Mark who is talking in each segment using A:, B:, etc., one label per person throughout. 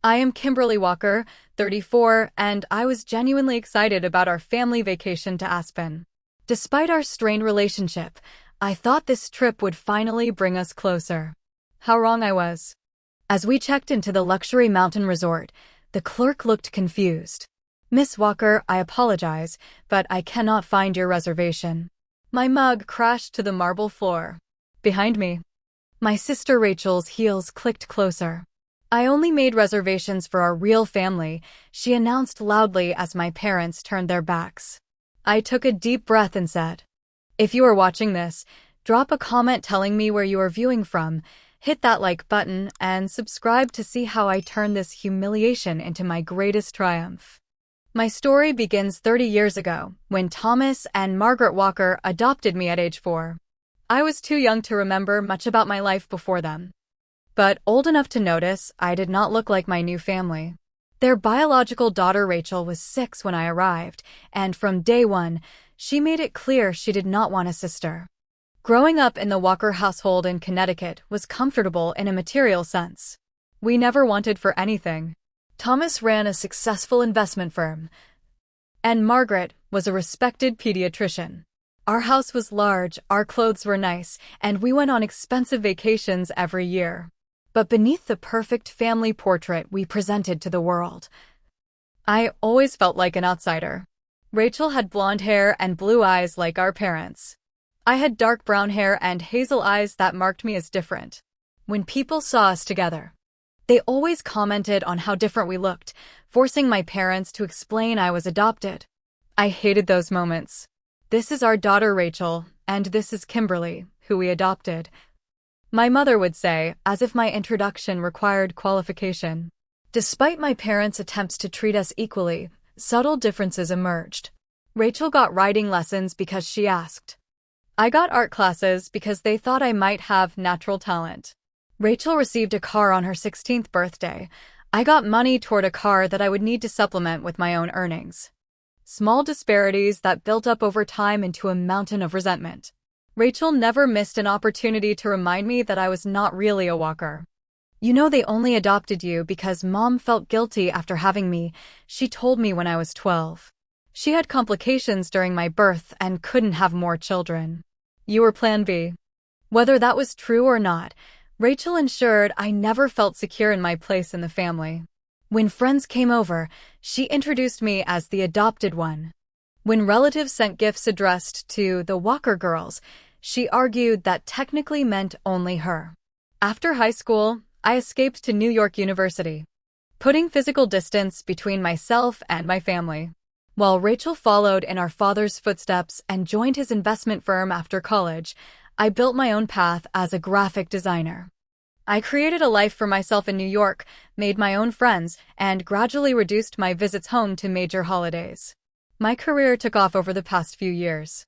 A: I am Kimberly Walker, 34, and I was genuinely excited about our family vacation to Aspen. Despite our strained relationship, I thought this trip would finally bring us closer. How wrong I was. As we checked into the luxury mountain resort, the clerk looked confused. "Miss Walker, I apologize, but I cannot find your reservation." My mug crashed to the marble floor. Behind me, my sister Rachel's heels clicked closer. "I only made reservations for our real family," she announced loudly as my parents turned their backs. I took a deep breath and said, "If you are watching this, drop a comment telling me where you are viewing from, hit that like button, and subscribe to see how I turn this humiliation into my greatest triumph." My story begins 30 years ago, when Thomas and Margaret Walker adopted me at age 4. I was too young to remember much about my life before them, but old enough to notice I did not look like my new family. Their biological daughter Rachel was 6 when I arrived, and from day one, she made it clear she did not want a sister. Growing up in the Walker household in Connecticut was comfortable in a material sense. We never wanted for anything. Thomas ran a successful investment firm, and Margaret was a respected pediatrician. Our house was large, our clothes were nice, and we went on expensive vacations every year. But beneath the perfect family portrait we presented to the world, I always felt like an outsider. Rachel had blonde hair and blue eyes like our parents. I had dark brown hair and hazel eyes that marked me as different. When people saw us together, they always commented on how different we looked, forcing my parents to explain I was adopted. I hated those moments. "This is our daughter Rachel, and this is Kimberly, who we adopted," my mother would say, as if my introduction required qualification. Despite my parents' attempts to treat us equally, subtle differences emerged. Rachel got writing lessons because she asked. I got art classes because they thought I might have natural talent. Rachel received a car on her 16th birthday. I got money toward a car that I would need to supplement with my own earnings. Small disparities that built up over time into a mountain of resentment. Rachel never missed an opportunity to remind me that I was not really a Walker. "You know they only adopted you because Mom felt guilty after having me," she told me when I was 12. "She had complications during my birth and couldn't have more children. You were Plan B." Whether that was true or not, Rachel ensured I never felt secure in my place in the family. When friends came over, she introduced me as the adopted one. When relatives sent gifts addressed to the Walker girls, she argued that technically meant only her. After high school, I escaped to New York University, putting physical distance between myself and my family. While Rachel followed in our father's footsteps and joined his investment firm after college, I built my own path as a graphic designer. I created a life for myself in New York, made my own friends, and gradually reduced my visits home to major holidays. My career took off over the past few years.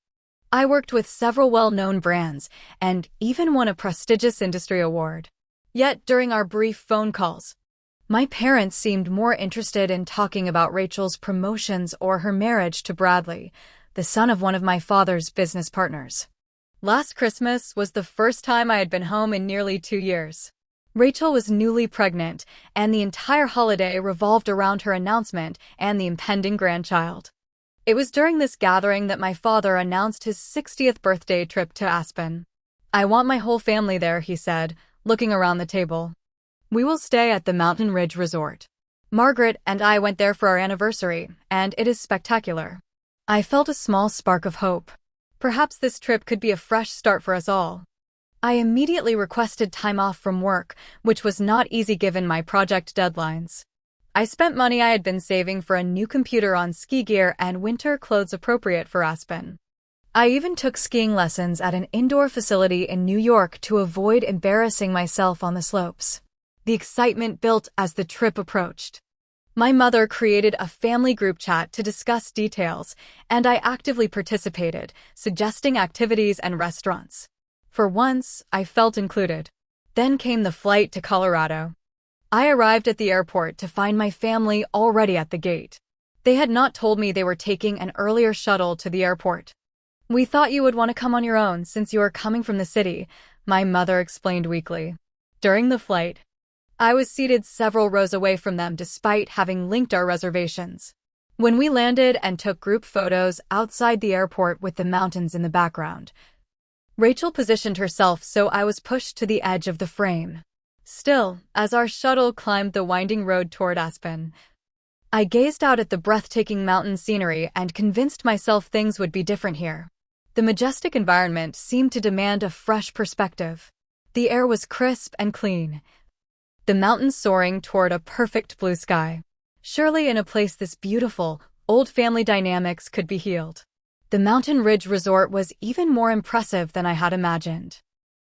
A: I worked with several well-known brands and even won a prestigious industry award. Yet during our brief phone calls, my parents seemed more interested in talking about Rachel's promotions or her marriage to Bradley, the son of one of my father's business partners. Last Christmas was the first time I had been home in nearly 2 years. Rachel was newly pregnant, and the entire holiday revolved around her announcement and the impending grandchild. It was during this gathering that my father announced his 60th birthday trip to Aspen. "I want my whole family there," he said, looking around the table. "We will stay at the Mountain Ridge Resort. Margaret and I went there for our anniversary, and it is spectacular." I felt a small spark of hope. Perhaps this trip could be a fresh start for us all. I immediately requested time off from work, which was not easy given my project deadlines. I spent money I had been saving for a new computer on ski gear and winter clothes appropriate for Aspen. I even took skiing lessons at an indoor facility in New York to avoid embarrassing myself on the slopes. The excitement built as the trip approached. My mother created a family group chat to discuss details, and I actively participated, suggesting activities and restaurants. For once, I felt included. Then came the flight to Colorado. I arrived at the airport to find my family already at the gate. They had not told me they were taking an earlier shuttle to the airport. "We thought you would want to come on your own since you are coming from the city," my mother explained weakly. During the flight, I was seated several rows away from them despite having linked our reservations. When we landed and took group photos outside the airport with the mountains in the background, Rachel positioned herself so I was pushed to the edge of the frame. Still, as our shuttle climbed the winding road toward Aspen, I gazed out at the breathtaking mountain scenery and convinced myself things would be different here. The majestic environment seemed to demand a fresh perspective. The air was crisp and clean, the mountains soaring toward a perfect blue sky. Surely in a place this beautiful, old family dynamics could be healed. The Mountain Ridge Resort was even more impressive than I had imagined.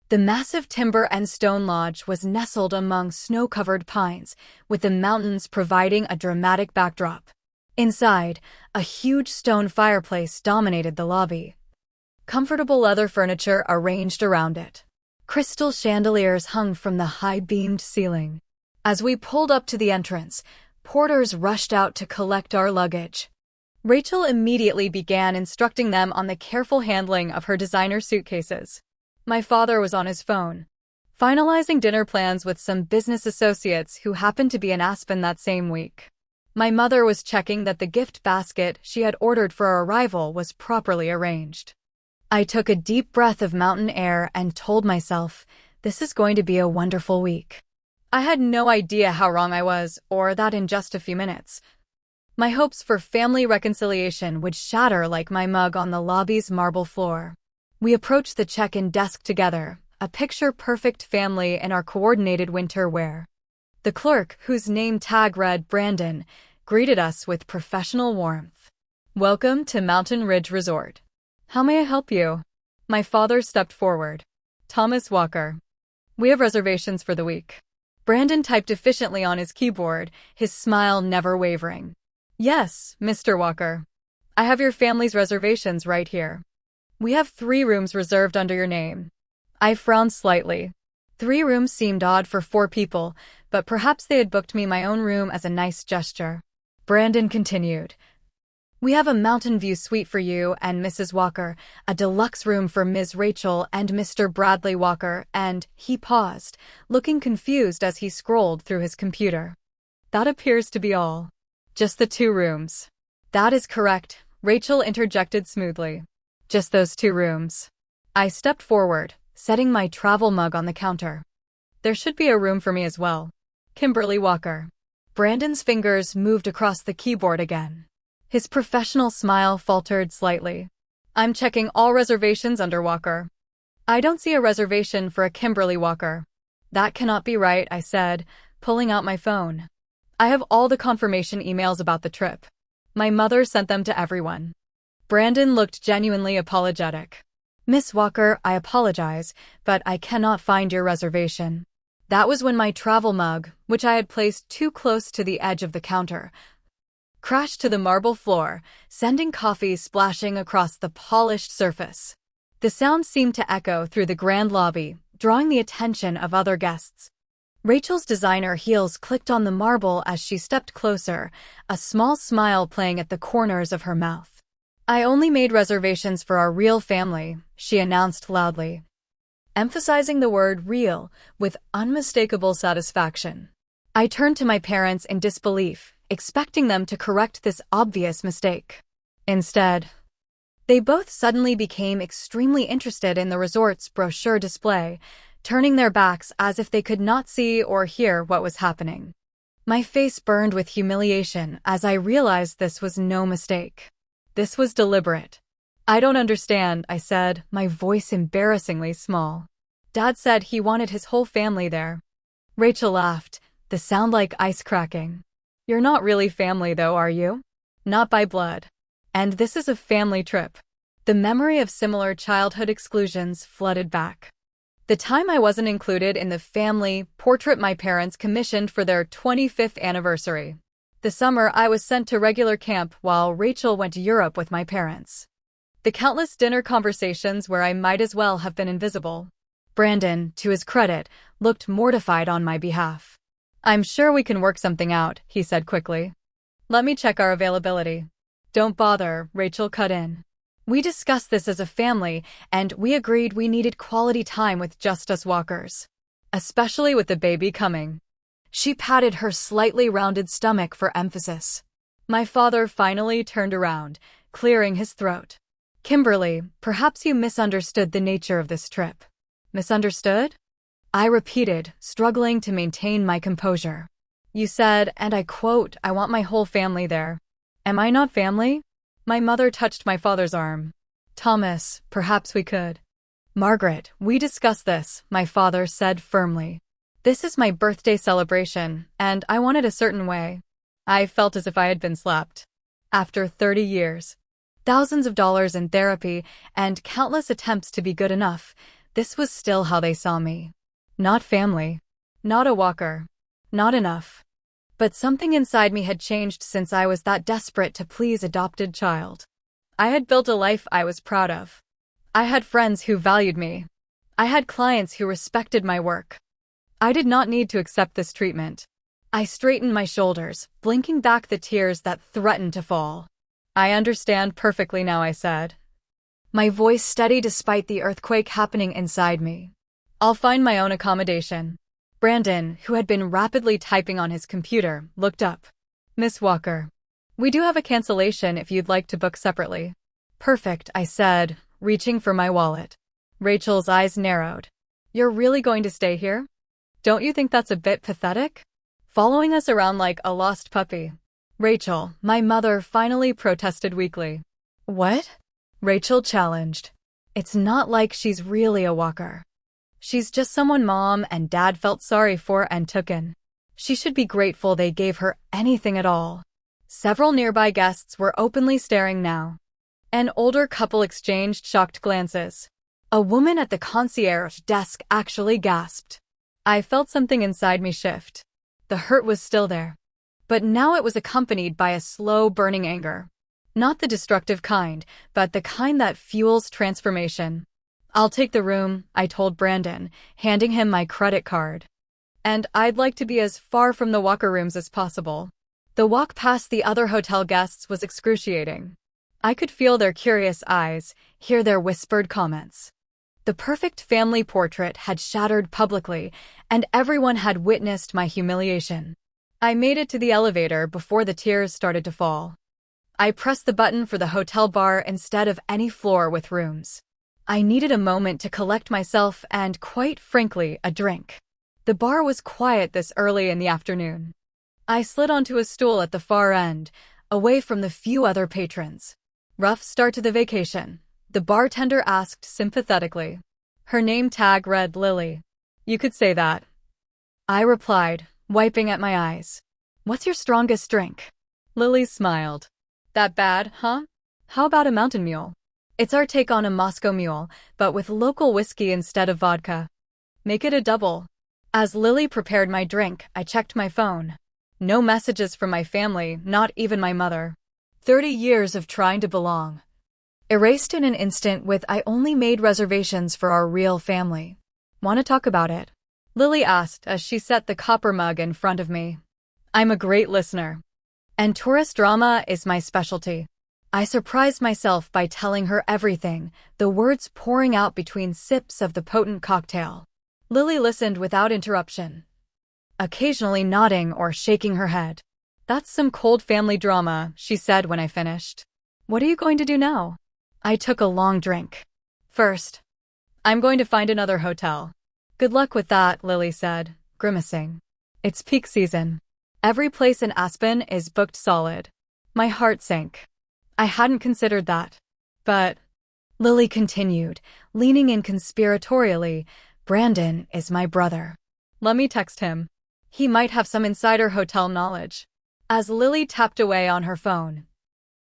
A: The massive timber and stone lodge was nestled among snow-covered pines, with the mountains providing a dramatic backdrop. Inside, a huge stone fireplace dominated the lobby. Comfortable leather furniture arranged around it. Crystal chandeliers hung from the high-beamed ceiling. As we pulled up to the entrance, porters rushed out to collect our luggage. Rachel immediately began instructing them on the careful handling of her designer suitcases. My father was on his phone, finalizing dinner plans with some business associates who happened to be in Aspen that same week. My mother was checking that the gift basket she had ordered for our arrival was properly arranged. I took a deep breath of mountain air and told myself, this is going to be a wonderful week. I had no idea how wrong I was, or that in just a few minutes, my hopes for family reconciliation would shatter like my mug on the lobby's marble floor. We approached the check-in desk together, a picture-perfect family in our coordinated winter wear. The clerk, whose name tag read Brandon, greeted us with professional warmth. "Welcome to Mountain Ridge Resort. How may I help you?" My father stepped forward. "Thomas Walker. We have reservations for the week." Brandon typed efficiently on his keyboard, his smile never wavering. "Yes, Mr. Walker. I have your family's reservations right here. We have 3 rooms reserved under your name." I frowned slightly. 3 rooms seemed odd for 4 people, but perhaps they had booked me my own room as a nice gesture. Brandon continued. "We have a mountain view suite for you and Mrs. Walker, a deluxe room for Ms. Rachel and Mr. Bradley Walker," and he paused, looking confused as he scrolled through his computer. "That appears to be all." "Just the 2 rooms." "That is correct," Rachel interjected smoothly. "Just those 2 rooms." I stepped forward, setting my travel mug on the counter. "There should be a room for me as well. Kimberly Walker." Brandon's fingers moved across the keyboard again. His professional smile faltered slightly. "I'm checking all reservations under Walker. I don't see a reservation for a Kimberly Walker." "That cannot be right," I said, pulling out my phone. "I have all the confirmation emails about the trip. My mother sent them to everyone." Brandon looked genuinely apologetic. "Miss Walker, I apologize, but I cannot find your reservation." That was when my travel mug, which I had placed too close to the edge of the counter, crashed to the marble floor, sending coffee splashing across the polished surface. The sound seemed to echo through the grand lobby, drawing the attention of other guests. Rachel's designer heels clicked on the marble as she stepped closer, a small smile playing at the corners of her mouth. "I only made reservations for our real family," she announced loudly, emphasizing the word real with unmistakable satisfaction. I turned to my parents in disbelief, expecting them to correct this obvious mistake. Instead, they both suddenly became extremely interested in the resort's brochure display, turning their backs as if they could not see or hear what was happening. My face burned with humiliation as I realized this was no mistake. This was deliberate. "I don't understand," I said, my voice embarrassingly small. "Dad said he wanted his whole family there." Rachel laughed, the sound like ice cracking. "You're not really family though, are you? Not by blood. And this is a family trip." The memory of similar childhood exclusions flooded back. The time I wasn't included in the family portrait my parents commissioned for their 25th anniversary. The summer I was sent to regular camp while Rachel went to Europe with my parents. The countless dinner conversations where I might as well have been invisible. Brandon, to his credit, looked mortified on my behalf. "I'm sure we can work something out," he said quickly. "Let me check our availability." "Don't bother," Rachel cut in. "We discussed this as a family, and we agreed we needed quality time with just us Walkers. Especially with the baby coming." She patted her slightly rounded stomach for emphasis. My father finally turned around, clearing his throat. Kimberly, perhaps you misunderstood the nature of this trip. Misunderstood? I repeated, struggling to maintain my composure. You said, and I quote, I want my whole family there. Am I not family? My mother touched my father's arm. Thomas, perhaps we could. Margaret, we discussed this, my father said firmly. This is my birthday celebration, and I want it a certain way. I felt as if I had been slapped. After 30 years, thousands of dollars in therapy, and countless attempts to be good enough, this was still how they saw me. Not family. Not a walker. Not enough. But something inside me had changed since I was that desperate to please adopted child. I had built a life I was proud of. I had friends who valued me. I had clients who respected my work. I did not need to accept this treatment. I straightened my shoulders, blinking back the tears that threatened to fall. I understand perfectly now, I said. My voice steady despite the earthquake happening inside me. I'll find my own accommodation. Brandon, who had been rapidly typing on his computer, looked up. Miss Walker, we do have a cancellation if you'd like to book separately. Perfect, I said, reaching for my wallet. Rachel's eyes narrowed. You're really going to stay here? Don't you think that's a bit pathetic? Following us around like a lost puppy. Rachel, my mother finally protested weakly. What? Rachel challenged. It's not like she's really a walker. She's just someone Mom and Dad felt sorry for and took in. She should be grateful they gave her anything at all. Several nearby guests were openly staring now. An older couple exchanged shocked glances. A woman at the concierge desk actually gasped. I felt something inside me shift. The hurt was still there. But now it was accompanied by a slow burning anger. Not the destructive kind, but the kind that fuels transformation. I'll take the room, I told Brandon, handing him my credit card. And I'd like to be as far from the walker rooms as possible. The walk past the other hotel guests was excruciating. I could feel their curious eyes, hear their whispered comments. The perfect family portrait had shattered publicly, and everyone had witnessed my humiliation. I made it to the elevator before the tears started to fall. I pressed the button for the hotel bar instead of any floor with rooms. I needed a moment to collect myself and, quite frankly, a drink. The bar was quiet this early in the afternoon. I slid onto a stool at the far end, away from the few other patrons. Rough start to the vacation, the bartender asked sympathetically. Her name tag read Lily. You could say that. I replied, wiping at my eyes. What's your strongest drink? Lily smiled. That bad, huh? How about a mountain mule? It's our take on a Moscow mule, but with local whiskey instead of vodka. Make it a double. As Lily prepared my drink, I checked my phone. No messages from my family, not even my mother. 30 years of trying to belong. Erased in an instant with I only made reservations for our real family. Want to talk about it? Lily asked as she set the copper mug in front of me. I'm a great listener. And tourist drama is my specialty. I surprised myself by telling her everything, the words pouring out between sips of the potent cocktail. Lily listened without interruption, occasionally nodding or shaking her head. That's some cold family drama, she said when I finished. What are you going to do now? I took a long drink. First, I'm going to find another hotel. Good luck with that, Lily said, grimacing. It's peak season. Every place in Aspen is booked solid. My heart sank. I hadn't considered that. But, Lily continued, leaning in conspiratorially, Brandon is my brother. Let me text him. He might have some insider hotel knowledge. As Lily tapped away on her phone,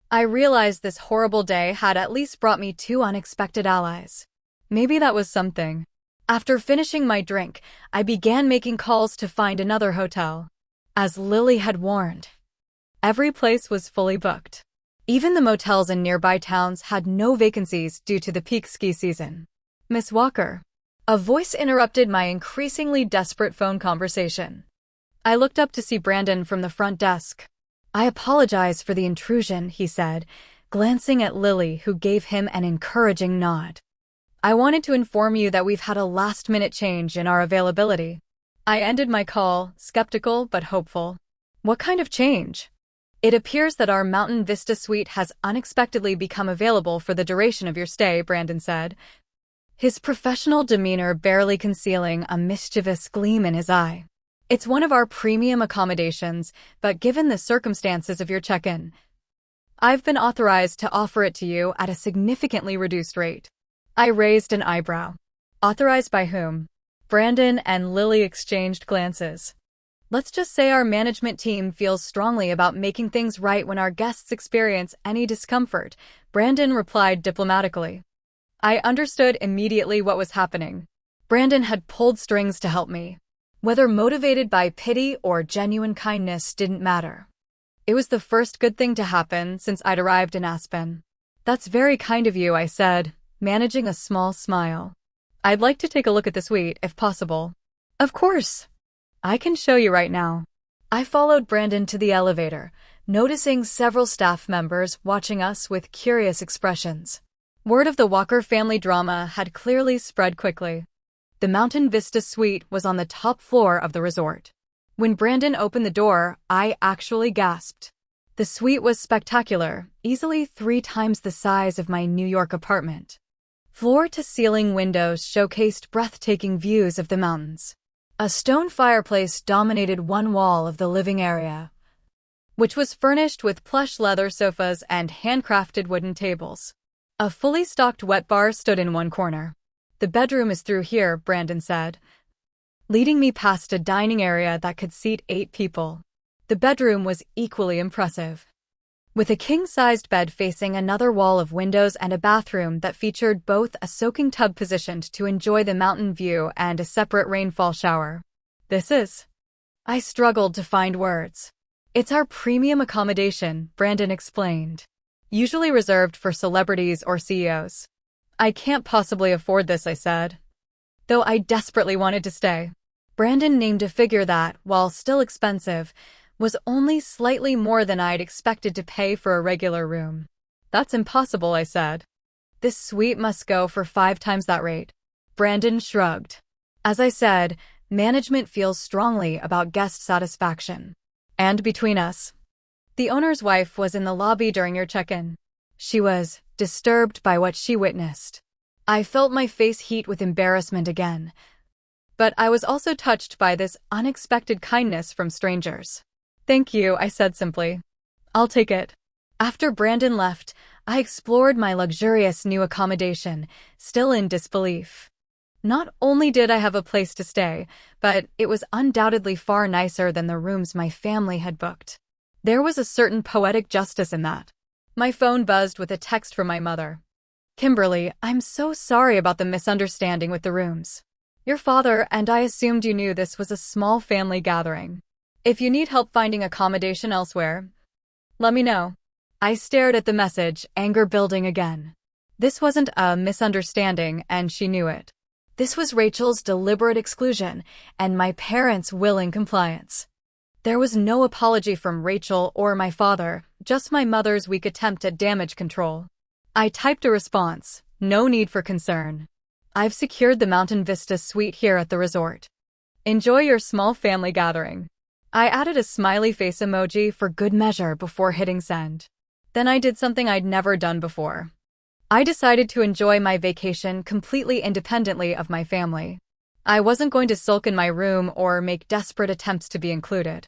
A: I realized this horrible day had at least brought me 2 unexpected allies. Maybe that was something. After finishing my drink, I began making calls to find another hotel. As Lily had warned, every place was fully booked. Even the motels in nearby towns had no vacancies due to the peak ski season. Miss Walker. A voice interrupted my increasingly desperate phone conversation. I looked up to see Brandon from the front desk. I apologize for the intrusion, he said, glancing at Lily, who gave him an encouraging nod. I wanted to inform you that we've had a last-minute change in our availability. I ended my call, skeptical but hopeful. What kind of change? It appears that our Mountain Vista suite has unexpectedly become available for the duration of your stay, Brandon said, his professional demeanor barely concealing a mischievous gleam in his eye. It's one of our premium accommodations, but given the circumstances of your check-in, I've been authorized to offer it to you at a significantly reduced rate. I raised an eyebrow. Authorized by whom? Brandon and Lily exchanged glances. Let's just say our management team feels strongly about making things right when our guests experience any discomfort, Brandon replied diplomatically. I understood immediately what was happening. Brandon had pulled strings to help me. Whether motivated by pity or genuine kindness didn't matter. It was the first good thing to happen since I'd arrived in Aspen. That's very kind of you, I said, managing a small smile. I'd like to take a look at the suite, if possible. Of course. I can show you right now. I followed Brandon to the elevator, noticing several staff members watching us with curious expressions. Word of the Walker family drama had clearly spread quickly. The Mountain Vista suite was on the top floor of the resort. When Brandon opened the door, I actually gasped. The suite was spectacular, easily 3 times the size of my New York apartment. Floor-to-ceiling windows showcased breathtaking views of the mountains. A stone fireplace dominated one wall of the living area, which was furnished with plush leather sofas and handcrafted wooden tables. A fully stocked wet bar stood in one corner. The bedroom is through here, Brandon said, leading me past a dining area that could seat 8 people. The bedroom was equally impressive, with a king-sized bed facing another wall of windows and a bathroom that featured both a soaking tub positioned to enjoy the mountain view and a separate rainfall shower. I struggled to find words. It's our premium accommodation, Brandon explained, usually reserved for celebrities or CEOs. I can't possibly afford this, I said, though I desperately wanted to stay. Brandon named a figure that, while still expensive, was only slightly more than I'd expected to pay for a regular room. That's impossible, I said. This suite must go for 5 times that rate. Brandon shrugged. As I said, management feels strongly about guest satisfaction. And between us, the owner's wife was in the lobby during your check-in. She was disturbed by what she witnessed. I felt my face heat with embarrassment again, but I was also touched by this unexpected kindness from strangers. Thank you, I said simply. I'll take it. After Brandon left, I explored my luxurious new accommodation, still in disbelief. Not only did I have a place to stay, but it was undoubtedly far nicer than the rooms my family had booked. There was a certain poetic justice in that. My phone buzzed with a text from my mother. Kimberly, I'm so sorry about the misunderstanding with the rooms. Your father and I assumed you knew this was a small family gathering. If you need help finding accommodation elsewhere, let me know. I stared at the message, anger building again. This wasn't a misunderstanding, and she knew it. This was Rachel's deliberate exclusion, and my parents' willing compliance. There was no apology from Rachel or my father, just my mother's weak attempt at damage control. I typed a response, no need for concern. I've secured the Mountain Vista suite here at the resort. Enjoy your small family gathering. I added a smiley face emoji for good measure before hitting send. Then I did something I'd never done before. I decided to enjoy my vacation completely independently of my family. I wasn't going to sulk in my room or make desperate attempts to be included.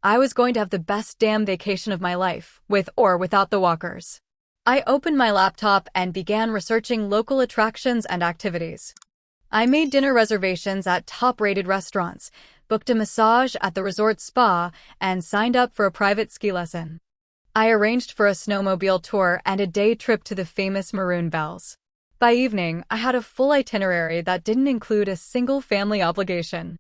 A: I was going to have the best damn vacation of my life, with or without the Walkers. I opened my laptop and began researching local attractions and activities. I made dinner reservations at top-rated restaurants, booked a massage at the resort spa, and signed up for a private ski lesson. I arranged for a snowmobile tour and a day trip to the famous Maroon Bells. By evening, I had a full itinerary that didn't include a single family obligation.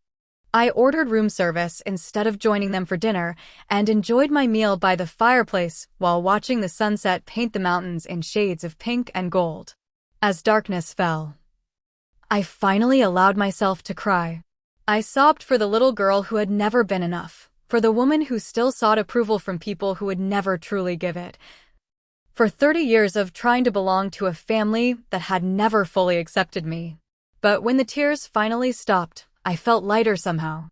A: I ordered room service instead of joining them for dinner and enjoyed my meal by the fireplace while watching the sunset paint the mountains in shades of pink and gold. As darkness fell, I finally allowed myself to cry. I sobbed for the little girl who had never been enough, for the woman who still sought approval from people who would never truly give it, for 30 years of trying to belong to a family that had never fully accepted me. But when the tears finally stopped, I felt lighter somehow.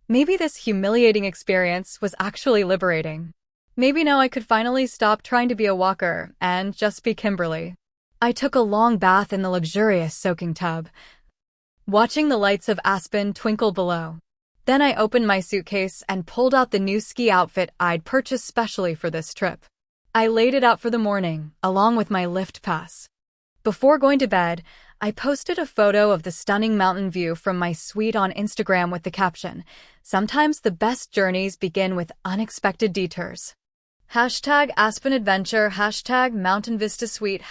A: Maybe this humiliating experience was actually liberating. Maybe now I could finally stop trying to be a walker and just be Kimberly. I took a long bath in the luxurious soaking tub, watching the lights of Aspen twinkle below. Then I opened my suitcase and pulled out the new ski outfit I'd purchased specially for this trip. I laid it out for the morning, along with my lift pass. Before going to bed, I posted a photo of the stunning mountain view from my suite on Instagram with the caption, "Sometimes the best journeys begin with unexpected detours." #Aspen Adventure, #Mountain Vista Suite,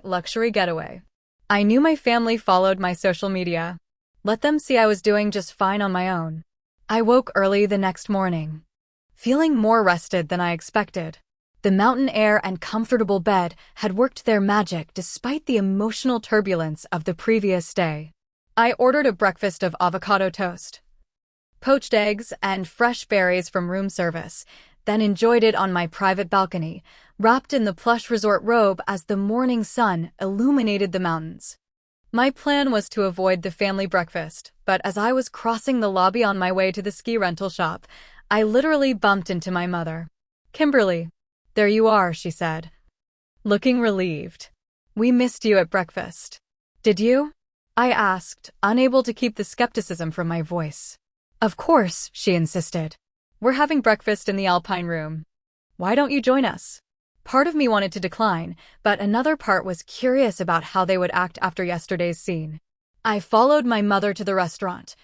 A: #Luxury Getaway. I knew my family followed my social media. Let them see I was doing just fine on my own. I woke early the next morning, feeling more rested than I expected. The mountain air and comfortable bed had worked their magic despite the emotional turbulence of the previous day. I ordered a breakfast of avocado toast, poached eggs, and fresh berries from room service, then enjoyed it on my private balcony, wrapped in the plush resort robe as the morning sun illuminated the mountains. My plan was to avoid the family breakfast, but as I was crossing the lobby on my way to the ski rental shop, I literally bumped into my mother. "Kimberly, there you are," she said, looking relieved. "We missed you at breakfast." "Did you?" I asked, unable to keep the skepticism from my voice. "Of course," she insisted. "We're having breakfast in the Alpine room. Why don't you join us?" Part of me wanted to decline, but another part was curious about how they would act after yesterday's scene. I followed my mother to the restaurant,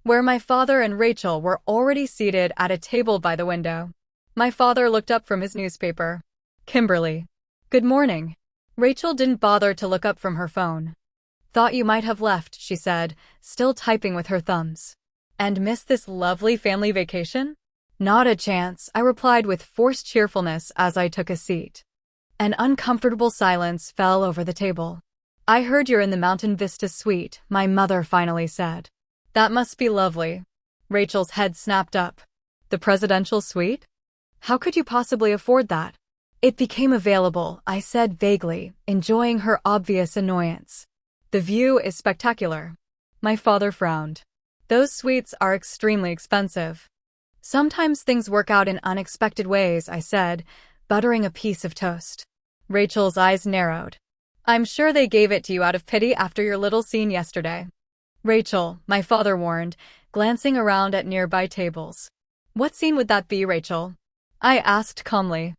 A: where my father and Rachel were already seated at a table by the window. My father looked up from his newspaper. "Kimberly, good morning." Rachel didn't bother to look up from her phone. "Thought you might have left," she said, still typing with her thumbs. "And missed this lovely family vacation?" "Not a chance," I replied with forced cheerfulness as I took a seat. An uncomfortable silence fell over the table. "I heard you're in the Mountain Vista Suite," my mother finally said. "That must be lovely." Rachel's head snapped up. "The presidential suite? How could you possibly afford that?" "It became available," I said vaguely, enjoying her obvious annoyance. "The view is spectacular." My father frowned. "Those suites are extremely expensive." "Sometimes things work out in unexpected ways," I said, buttering a piece of toast. Rachel's eyes narrowed. "I'm sure they gave it to you out of pity after your little scene yesterday." "Rachel," my father warned, glancing around at nearby tables. "What scene would that be, Rachel?" I asked calmly.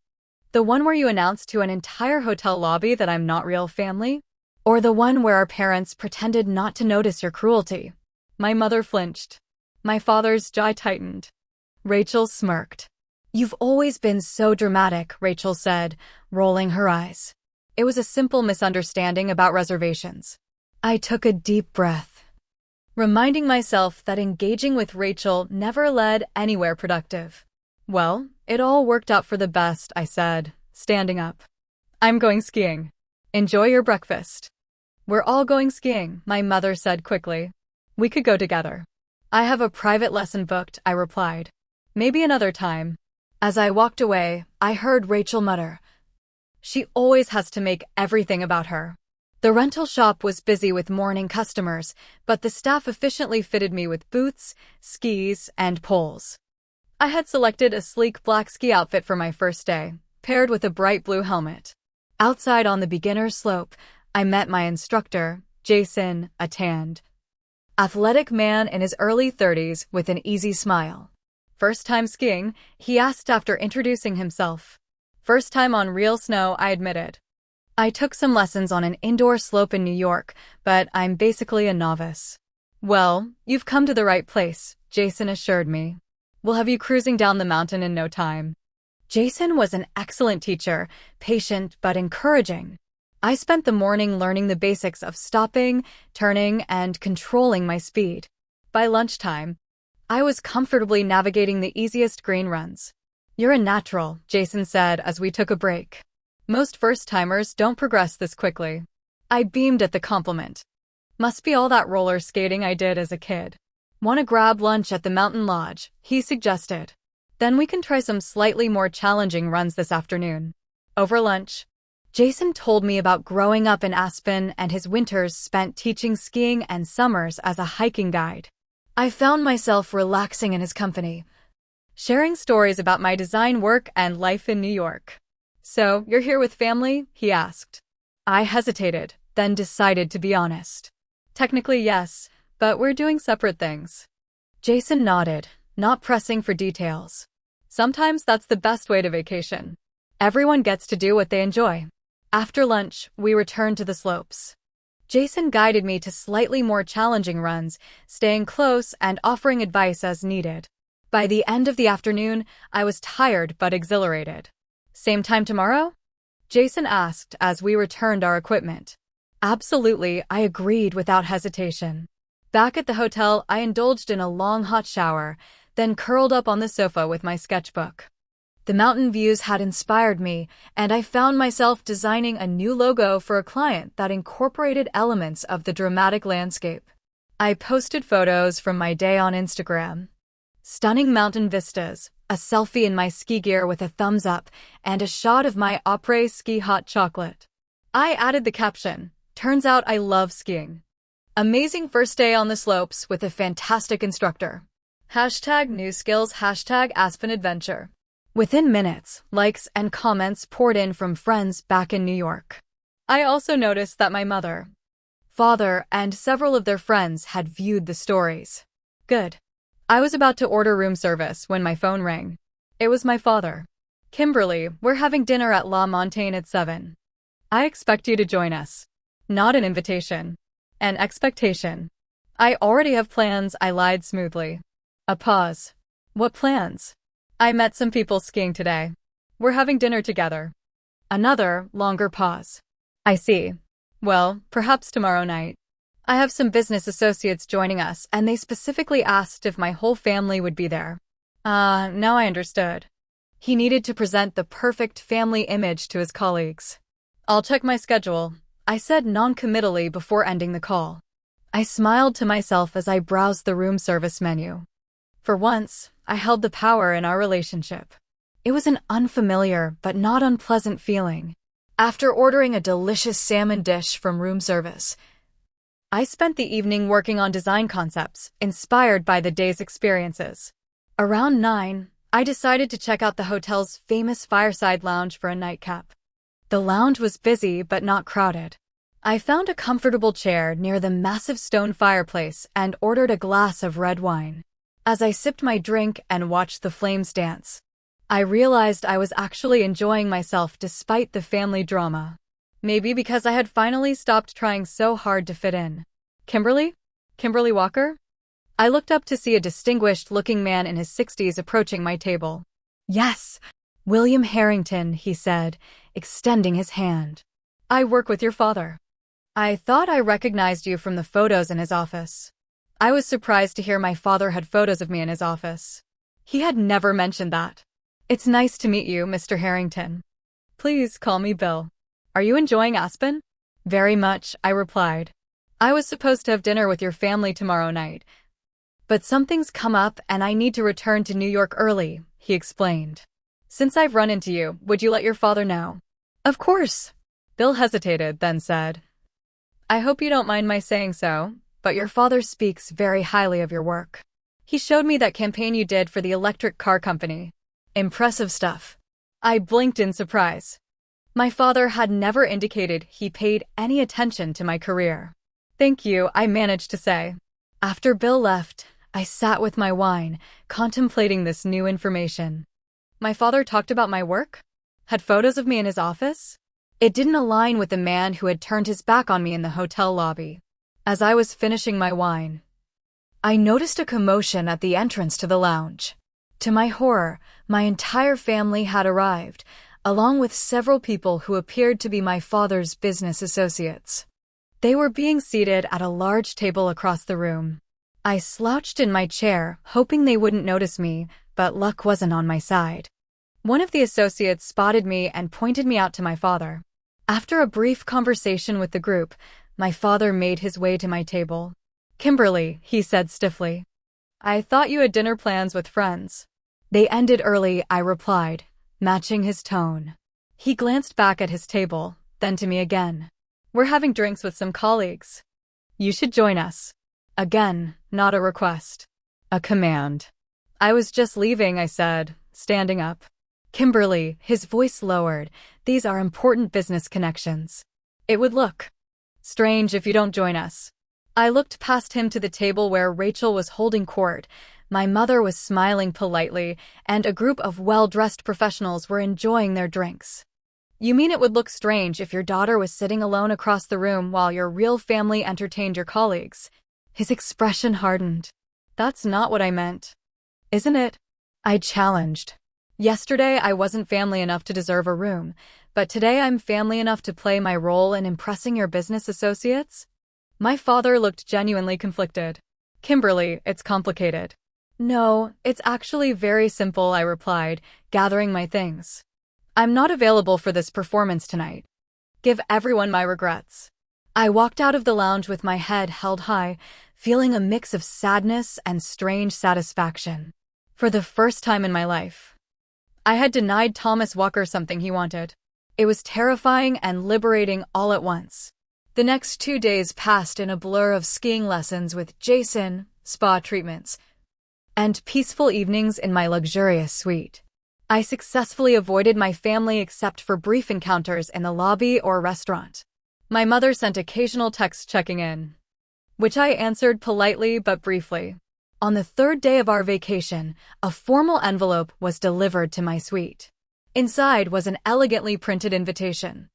A: "The one where you announced to an entire hotel lobby that I'm not real family? Or the one where our parents pretended not to notice your cruelty?" My mother flinched. My father's jaw tightened. Rachel smirked. "You've always been so dramatic," Rachel said, rolling her eyes. "It was a simple misunderstanding about reservations." I took a deep breath, reminding myself that engaging with Rachel never led anywhere productive. "Well, it all worked out for the best," I said, standing up. "I'm going skiing. Enjoy your breakfast." "We're all going skiing," my mother said quickly. "We could go together." "I have a private lesson booked," I replied. "Maybe another time." As I walked away, I heard Rachel mutter, "She always has to make everything about her." The rental shop was busy with morning customers, but the staff efficiently fitted me with boots, skis, and poles. I had selected a sleek black ski outfit for my first day, paired with a bright blue helmet. Outside on the beginner's slope, I met my instructor, Jason, a tanned, athletic man in his early 30s with an easy smile. "First time skiing?" he asked after introducing himself. "First time on real snow," I admitted. "I took some lessons on an indoor slope in New York, but I'm basically a novice." "Well, you've come to the right place," Jason assured me. "We'll have you cruising down the mountain in no time." Jason was an excellent teacher, patient but encouraging. I spent the morning learning the basics of stopping, turning, and controlling my speed. By lunchtime, I was comfortably navigating the easiest green runs. "You're a natural," Jason said as we took a break. "Most first-timers don't progress this quickly." I beamed at the compliment. Must be all that roller skating I did as a kid. "Want to grab lunch at the mountain lodge?" he suggested. "Then we can try some slightly more challenging runs this afternoon." Over lunch, Jason told me about growing up in Aspen and his winters spent teaching skiing and summers as a hiking guide. I found myself relaxing in his company, sharing stories about my design work and life in New York. "So, you're here with family?" he asked. I hesitated, then decided to be honest. "Technically, yes, but we're doing separate things." Jason nodded, not pressing for details. Sometimes that's the best way to vacation. Everyone gets to do what they enjoy. After lunch, we returned to the slopes. Jason guided me to slightly more challenging runs, staying close and offering advice as needed. By the end of the afternoon, I was tired but exhilarated. "Same time tomorrow?" Jason asked as we returned our equipment. "Absolutely," I agreed without hesitation. Back at the hotel, I indulged in a long hot shower, then curled up on the sofa with my sketchbook. The mountain views had inspired me, and I found myself designing a new logo for a client that incorporated elements of the dramatic landscape. I posted photos from my day on Instagram. Stunning mountain vistas, a selfie in my ski gear with a thumbs up, and a shot of my après-ski hot chocolate. I added the caption, "Turns out I love skiing. Amazing first day on the slopes with a fantastic instructor. Hashtag new skills, hashtag Aspen adventure." Within minutes, likes and comments poured in from friends back in New York. I also noticed that my mother, father, and several of their friends had viewed the stories. Good. I was about to order room service when my phone rang. It was my father. "Kimberly, we're having dinner at La Montagne at 7. I expect you to join us." Not an invitation. An expectation. "I already have plans," I lied smoothly. A pause. "What plans?" "I met some people skiing today. We're having dinner together." Another, longer pause. "I see. Well, perhaps tomorrow night. I have some business associates joining us, and they specifically asked if my whole family would be there." Now I understood. He needed to present the perfect family image to his colleagues. "I'll check my schedule," I said non-committally before ending the call. I smiled to myself as I browsed the room service menu. For once, I held the power in our relationship. It was an unfamiliar but not unpleasant feeling. After ordering a delicious salmon dish from room service, I spent the evening working on design concepts, inspired by the day's experiences. Around 9, I decided to check out the hotel's famous fireside lounge for a nightcap. The lounge was busy but not crowded. I found a comfortable chair near the massive stone fireplace and ordered a glass of red wine. As I sipped my drink and watched the flames dance, I realized I was actually enjoying myself despite the family drama. Maybe because I had finally stopped trying so hard to fit in. "Kimberly? Kimberly Walker?" I looked up to see a distinguished-looking man in his 60s approaching my table. "Yes, William Harrington," he said, extending his hand. "I work with your father. I thought I recognized you from the photos in his office." I was surprised to hear my father had photos of me in his office. He had never mentioned that. "It's nice to meet you, Mr. Harrington. Please call me Bill. Are you enjoying Aspen?" "Very much," I replied. "I was supposed to have dinner with your family tomorrow night, but something's come up and I need to return to New York early," he explained. "Since I've run into you, would you let your father know?" "Of course." Bill hesitated, then said, "I hope you don't mind my saying so, but your father speaks very highly of your work. He showed me that campaign you did for the electric car company. Impressive stuff." I blinked in surprise. My father had never indicated he paid any attention to my career. "Thank you," I managed to say. After Bill left, I sat with my wine, contemplating this new information. My father talked about my work? Had photos of me in his office? It didn't align with the man who had turned his back on me in the hotel lobby. As I was finishing my wine, I noticed a commotion at the entrance to the lounge. To my horror, my entire family had arrived, along with several people who appeared to be my father's business associates. They were being seated at a large table across the room. I slouched in my chair, hoping they wouldn't notice me, but luck wasn't on my side. One of the associates spotted me and pointed me out to my father. After a brief conversation with the group, my father made his way to my table. "Kimberly," he said stiffly. "I thought you had dinner plans with friends." "They ended early," I replied, matching his tone. He glanced back at his table, then to me again. "We're having drinks with some colleagues. You should join us." Again, not a request. A command. I was just leaving, I said, standing up. Kimberly, his voice lowered, these are important business connections. It would look strange if you don't join us. I looked past him to the table where Rachel was holding court. My mother was smiling politely, and a group of well-dressed professionals were enjoying their drinks. You mean it would look strange if your daughter was sitting alone across the room while your real family entertained your colleagues? His expression hardened. That's not what I meant. Isn't it? I challenged. Yesterday I wasn't family enough to deserve a room, but today I'm family enough to play my role in impressing your business associates? My father looked genuinely conflicted. Kimberly, it's complicated. No, it's actually very simple, I replied, gathering my things. I'm not available for this performance tonight. Give everyone my regrets. I walked out of the lounge with my head held high, feeling a mix of sadness and strange satisfaction. For the first time in my life, I had denied Thomas Walker something he wanted. It was terrifying and liberating all at once. The next 2 days passed in a blur of skiing lessons with Jason, spa treatments, and peaceful evenings in my luxurious suite. I successfully avoided my family except for brief encounters in the lobby or restaurant. My mother sent occasional texts checking in, which I answered politely but briefly. On the 3rd day of our vacation, a formal envelope was delivered to my suite. Inside was an elegantly printed invitation.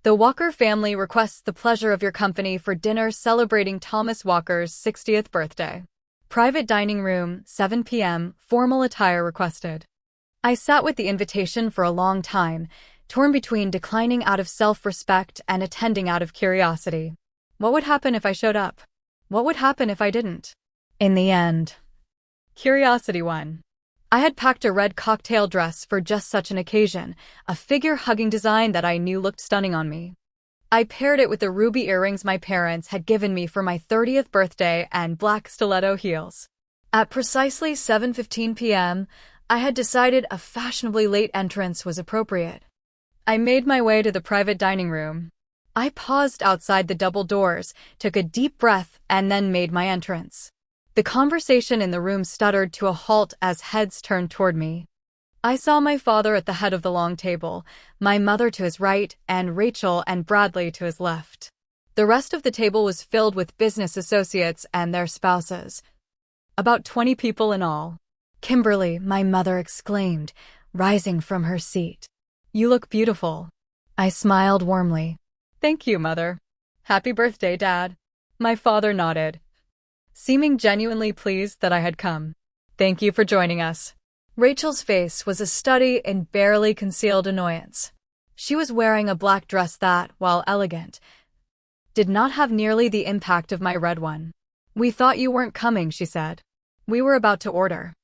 A: The Walker family requests the pleasure of your company for dinner celebrating Thomas Walker's 60th birthday. Private dining room, 7 p.m., formal attire requested. I sat with the invitation for a long time, torn between declining out of self-respect and attending out of curiosity. What would happen if I showed up? What would happen if I didn't? In the end, curiosity won. I had packed a red cocktail dress for just such an occasion, a figure-hugging design that I knew looked stunning on me. I paired it with the ruby earrings my parents had given me for my 30th birthday and black stiletto heels. At precisely 7:15 p.m., I had decided a fashionably late entrance was appropriate. I made my way to the private dining room. I paused outside the double doors, took a deep breath, and then made my entrance. The conversation in the room stuttered to a halt as heads turned toward me. I saw my father at the head of the long table, my mother to his right, and Rachel and Bradley to his left. The rest of the table was filled with business associates and their spouses. About 20 people in all. Kimberly, my mother exclaimed, rising from her seat. You look beautiful. I smiled warmly. Thank you, Mother. Happy birthday, Dad. My father nodded, seeming genuinely pleased that I had come. Thank you for joining us. Rachel's face was a study in barely concealed annoyance. She was wearing a black dress that, while elegant, did not have nearly the impact of my red one. We thought you weren't coming, she said. We were about to order.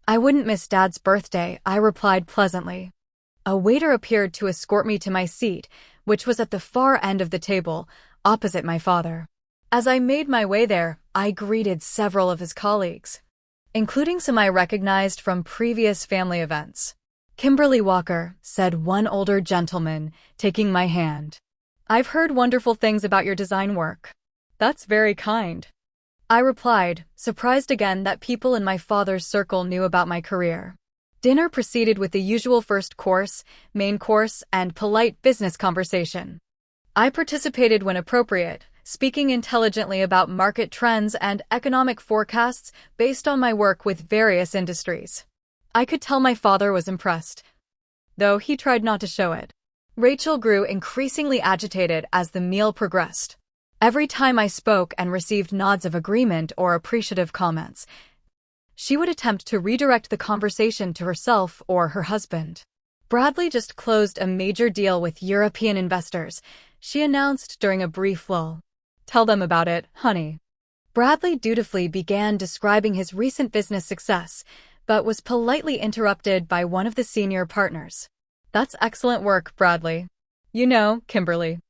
A: I wouldn't miss Dad's birthday, I replied pleasantly. A waiter appeared to escort me to my seat, which was at the far end of the table, opposite my father. As I made my way there, I greeted several of his colleagues, including some I recognized from previous family events. Kimberly Walker, said one older gentleman, taking my hand. I've heard wonderful things about your design work. That's very kind. I replied, surprised again that people in my father's circle knew about my career. Dinner proceeded with the usual first course, main course, and polite business conversation. I participated when appropriate, speaking intelligently about market trends and economic forecasts based on my work with various industries. I could tell my father was impressed, though he tried not to show it. Rachel grew increasingly agitated as the meal progressed. Every time I spoke and received nods of agreement or appreciative comments, she would attempt to redirect the conversation to herself or her husband. Bradley just closed a major deal with European investors, she announced during a brief lull. Tell them about it, honey. Bradley dutifully began describing his recent business success, but was politely interrupted by one of the senior partners. That's excellent work, Bradley. You know, Kimberly,